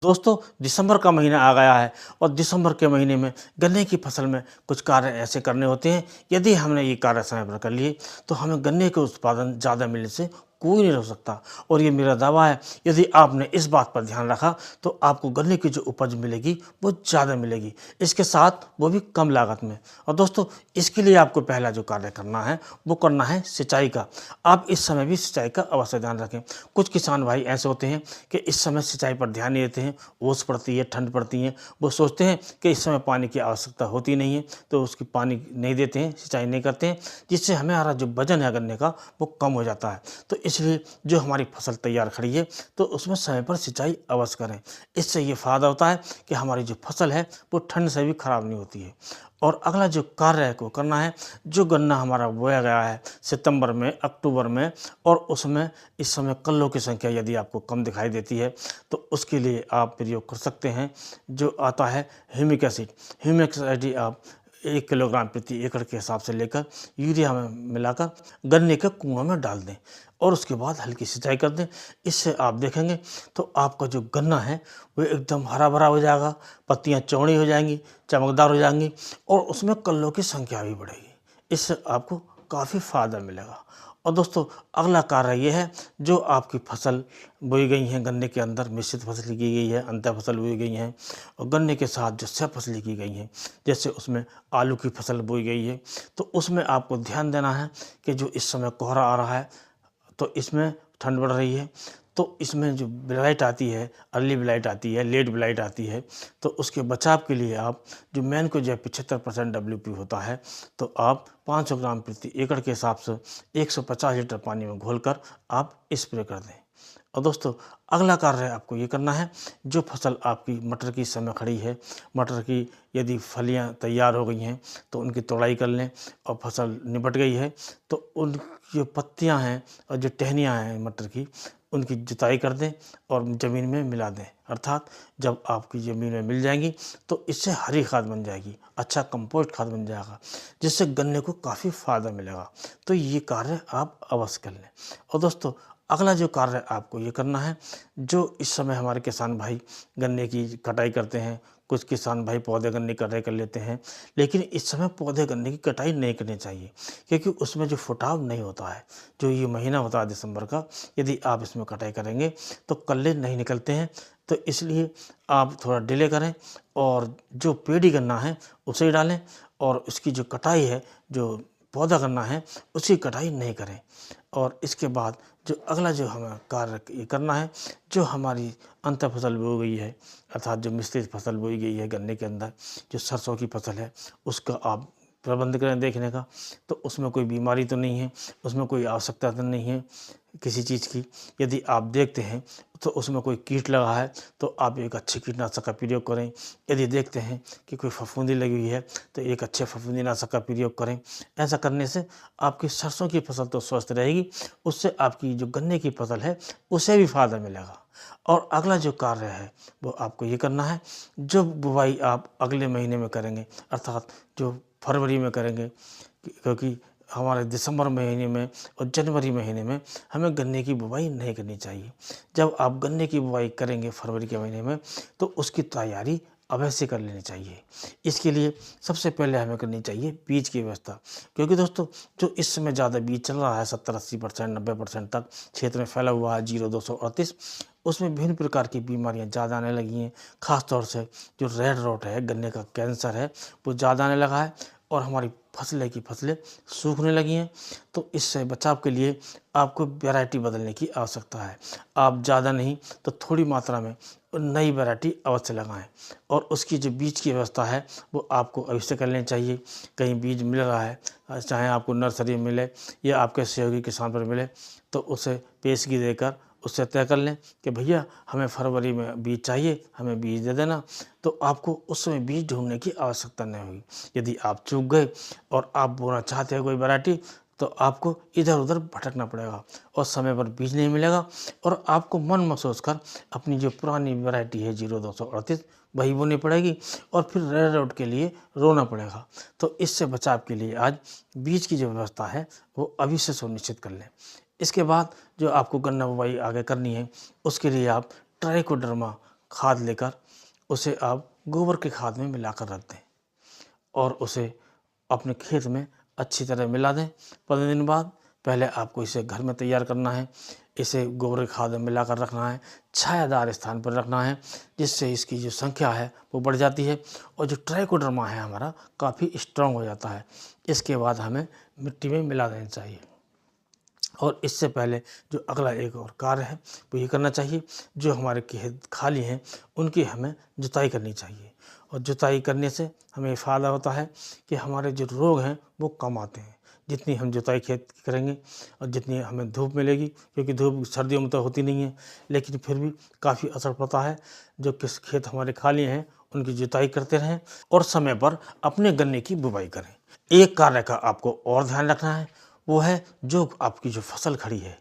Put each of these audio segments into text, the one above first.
दोस्तों, दिसंबर का महीना आ गया है और दिसंबर के महीने में गन्ने की फसल में कुछ कार्य ऐसे करने होते हैं। यदि हमने ये कार्य समय पर कर लिए तो हमें गन्ने के उत्पादन ज़्यादा मिलने से कोई नहीं रोक सकता। और ये मेरा दावा है, यदि आपने इस बात पर ध्यान रखा तो आपको गन्ने की जो उपज मिलेगी वो ज़्यादा मिलेगी, इसके साथ वो भी कम लागत में। और दोस्तों, इसके लिए आपको पहला जो कार्य करना है वो करना है सिंचाई का। आप इस समय भी सिंचाई का अवश्य ध्यान रखें। कुछ किसान भाई ऐसे होते हैं कि इस समय सिंचाई पर ध्यान नहीं देते हैं, ओस पड़ती है, ठंड पड़ती है, वो सोचते हैं कि इस समय पानी की आवश्यकता होती नहीं है, तो उसकी पानी नहीं देते हैं, सिंचाई नहीं करते हैं, जिससे हमारा जो वजन है गन्ने का वो कम हो जाता है। तो इसलिए जो हमारी फसल तैयार खड़ी है तो उसमें समय पर सिंचाई अवश्य करें। इससे ये फ़ायदा होता है कि हमारी जो फसल है वो ठंड से भी खराब नहीं होती है। और अगला जो कार्य है को करना है, जो गन्ना हमारा बोया गया है सितंबर में, अक्टूबर में, और उसमें इस समय कल्लों की संख्या यदि आपको कम दिखाई देती है तो उसके लिए आप प्रयोग कर सकते हैं जो आता है ह्यूमिक एसिड। ह्यूमिक एसिड आप 1 किलोग्राम प्रति एकड़ के हिसाब से लेकर यूरिया में मिलाकर गन्ने के कुआं में डाल दें और उसके बाद हल्की सिंचाई कर दें। इससे आप देखेंगे तो आपका जो गन्ना है वो एकदम हरा भरा हो जाएगा, पत्तियां चौड़ी हो जाएंगी, चमकदार हो जाएंगी और उसमें कल्लों की संख्या भी बढ़ेगी। इससे आपको काफ़ी फ़ायदा मिलेगा। और दोस्तों, अगला कार्य ये है, जो आपकी फसल बोई गई हैं गन्ने के अंदर, मिश्रित फसल की गई है, अंतर फसल बोई गई हैं, और गन्ने के साथ जो सह फसलें की गई हैं, जैसे उसमें आलू की फसल बोई गई है, तो उसमें आपको ध्यान देना है कि जो इस समय कोहरा आ रहा है तो इसमें ठंड बढ़ रही है, तो इसमें जो ब्लाइट आती है, अर्ली ब्लाइट आती है, लेट ब्लाइट आती है, तो उसके बचाव के लिए आप जो मैनको जो 75% WP होता है, तो आप 500 ग्राम प्रति एकड़ के हिसाब से 150 लीटर पानी में घोलकर आप स्प्रे कर दें। और दोस्तों, अगला कार्य आपको ये करना है, जो फसल आपकी मटर की इस समय खड़ी है, मटर की यदि फलियां तैयार हो गई हैं तो उनकी तोड़ाई कर लें, और फसल निपट गई है तो उन जो पत्तियां हैं और जो टहनियां हैं मटर की, उनकी जुताई कर दें और ज़मीन में मिला दें। अर्थात जब आपकी ज़मीन में मिल जाएंगी तो इससे हरी खाद बन जाएगी, अच्छा कंपोस्ट खाद बन जाएगा, जिससे गन्ने को काफ़ी फ़ायदा मिलेगा। तो ये कार्य आप अवश्य कर लें। और दोस्तों, अगला जो कार्य आपको ये करना है, जो इस समय हमारे किसान भाई गन्ने की कटाई करते हैं, कुछ किसान भाई पौधे गन्ने की कटाई कर लेते हैं, लेकिन इस समय पौधे गन्ने की कटाई नहीं करनी चाहिए, क्योंकि उसमें जो फुटाव नहीं होता है, जो ये महीना होता है दिसंबर का, यदि आप इसमें कटाई करेंगे तो कल्ले नहीं निकलते हैं। तो इसलिए आप थोड़ा डिले करें और जो पेड़ी गन्ना है उसे ही डालें, और उसकी जो कटाई है, जो पौधा गन्ना है, उसकी कटाई नहीं करें। और इसके बाद जो अगला जो हमें कार्य ये करना है, जो हमारी अंतर फसल बोई गई है, अर्थात जो मिश्रित फसल बोई गई है गन्ने के अंदर, जो सरसों की फसल है, उसका आप प्रबंध करें देखने का, तो उसमें कोई बीमारी तो नहीं है, उसमें कोई आवश्यकता तो नहीं है किसी चीज़ की। यदि आप देखते हैं तो उसमें कोई कीट लगा है तो आप एक अच्छे कीटनाशक का प्रयोग करें। यदि देखते हैं कि कोई फफूंदी लगी हुई है तो एक अच्छे फफूंदीनाशक का प्रयोग करें। ऐसा करने से आपकी सरसों की फसल तो स्वस्थ रहेगी, उससे आपकी जो गन्ने की फसल है उसे भी फ़ायदा मिलेगा। और अगला जो कार्य है वो आपको ये करना है, जो बुवाई आप अगले महीने में करेंगे, अर्थात जो फरवरी में करेंगे, क्योंकि हमारे दिसंबर महीने में और जनवरी महीने में हमें गन्ने की बुवाई नहीं करनी चाहिए। जब आप गन्ने की बुवाई करेंगे फरवरी के महीने में तो उसकी तैयारी अवश्य कर लेनी चाहिए। इसके लिए सबसे पहले हमें करनी चाहिए बीज की व्यवस्था, क्योंकि दोस्तों, जो इस समय ज़्यादा बीज चल रहा है 70-80%, 90% तक क्षेत्र में फैला हुआ है 0238, उसमें विभिन्न प्रकार की बीमारियां ज़्यादा आने लगी हैं। ख़ास तौर से जो रेड रॉट है, गन्ने का कैंसर है, वो ज़्यादा आने लगा है और हमारी फसलें सूखने लगी हैं। तो इससे बचाव के लिए आपको वैरायटी बदलने की आवश्यकता है। आप ज़्यादा नहीं तो थोड़ी मात्रा में नई वैरायटी अवश्य लगाएं, और उसकी जो बीज की व्यवस्था है वो आपको अवश्य कर लेनी चाहिए। कहीं बीज मिल रहा है, चाहे आपको नर्सरी में मिले या आपके सहयोगी किसान पर मिले, तो उसे पेशगी देकर उससे तय कर लें कि भैया हमें फरवरी में बीज चाहिए, हमें बीज दे देना। तो आपको उस समय बीज ढूंढने की आवश्यकता नहीं होगी। यदि आप चूक गए और आप बोना चाहते हैं कोई वैरायटी, तो आपको इधर उधर भटकना पड़ेगा और समय पर बीज नहीं मिलेगा, और आपको मन महसूस कर अपनी जो पुरानी वैरायटी है 0238 वही बोनी पड़ेगी, और फिर रेड आउट के लिए रोना पड़ेगा। तो इससे बचाव के लिए आज बीज की जो व्यवस्था है वो अभी से सुनिश्चित कर लें। इसके बाद जो आपको गन्ना बुवाई आगे करनी है, उसके लिए आप ट्राइकोडर्मा खाद लेकर उसे आप गोबर के खाद में मिलाकर रख दें और उसे अपने खेत में अच्छी तरह मिला दें। 15 दिन बाद पहले आपको इसे घर में तैयार करना है, इसे गोबर की खाद में मिलाकर रखना है, छायादार स्थान पर रखना है, जिससे इसकी जो संख्या है वो बढ़ जाती है और जो ट्राइकोडर्मा है हमारा काफ़ी स्ट्रांग हो जाता है। इसके बाद हमें मिट्टी में मिला देना चाहिए। और इससे पहले जो अगला एक और कार्य है वो ये करना चाहिए, जो हमारे खेत खाली हैं उनकी हमें जुताई करनी चाहिए। और जुताई करने से हमें फ़ायदा होता है कि हमारे जो रोग हैं वो कम आते हैं। जितनी हम जुताई खेत की करेंगे और जितनी हमें धूप मिलेगी, क्योंकि धूप सर्दियों में तो होती नहीं है, लेकिन फिर भी काफ़ी असर पड़ता है। जो किस खेत हमारे खाली हैं उनकी जुताई करते रहें और समय पर अपने गन्ने की बुवाई करें। एक कार्य का आपको और ध्यान रखना है, वो है जो आपकी जो फसल खड़ी है,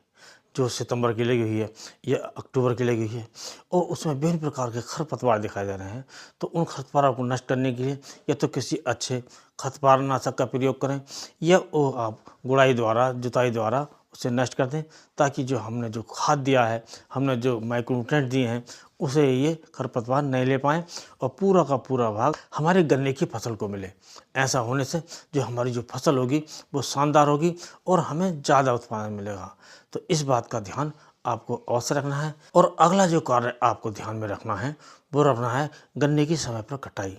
जो सितंबर की लगी हुई है या अक्टूबर की लगी हुई है और उसमें विभिन्न प्रकार के खरपतवार दिखाई दे रहे हैं, तो उन खरपतवारों को नष्ट करने के लिए या तो किसी अच्छे खरपतवारनाशक का प्रयोग करें या वो आप गुड़ाई द्वारा, जुताई द्वारा उसे नष्ट कर दें, ताकि जो हमने जो खाद दिया है, हमने जो माइक्रोन्यूट्रिएंट दिए हैं, उसे ये खरपतवार नहीं ले पाएँ और पूरा का पूरा भाग हमारे गन्ने की फसल को मिले। ऐसा होने से जो हमारी जो फसल होगी वो शानदार होगी और हमें ज़्यादा उत्पादन मिलेगा। तो इस बात का ध्यान आपको अवश्य रखना है। और अगला जो कार्य आपको ध्यान में रखना है वो रखना है गन्ने की समय पर कटाई।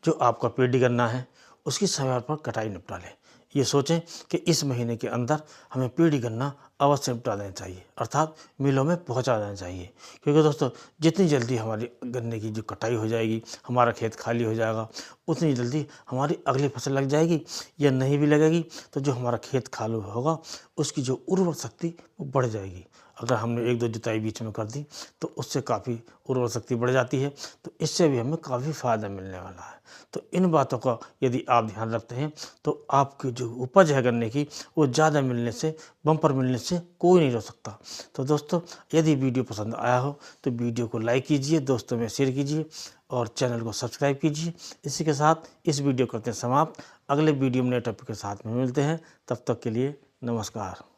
जो आपका पेडी गन्ना है उसकी समय पर कटाई निपटा लें। ये सोचें कि इस महीने के अंदर हमें पेडी गन्ना अवश्य निपटा देना चाहिए, अर्थात मिलों में पहुंचा देना चाहिए। क्योंकि दोस्तों जितनी जल्दी हमारी गन्ने की जो कटाई हो जाएगी, हमारा खेत खाली हो जाएगा, उतनी जल्दी हमारी अगली फसल लग जाएगी। या नहीं भी लगेगी तो जो हमारा खेत खाली होगा उसकी जो उर्वर शक्ति वो बढ़ जाएगी। अगर हमने 1-2 जुताई बीच में कर दी तो उससे काफ़ी उर्वर शक्ति बढ़ जाती है, तो इससे भी हमें काफ़ी फ़ायदा मिलने वाला है। तो इन बातों का यदि आप ध्यान रखते हैं तो आपकी जो उपज है गन्ने की वो ज़्यादा मिलने से, बम्पर मिलने से कोई नहीं रोक सकता। तो दोस्तों यदि वीडियो पसंद आया हो तो वीडियो को लाइक कीजिए, दोस्तों में शेयर कीजिए और चैनल को सब्सक्राइब कीजिए। इसी के साथ इस वीडियो करते हैं समाप्त। अगले वीडियो में नए टॉपिक के साथ में मिलते हैं, तब तक के लिए नमस्कार।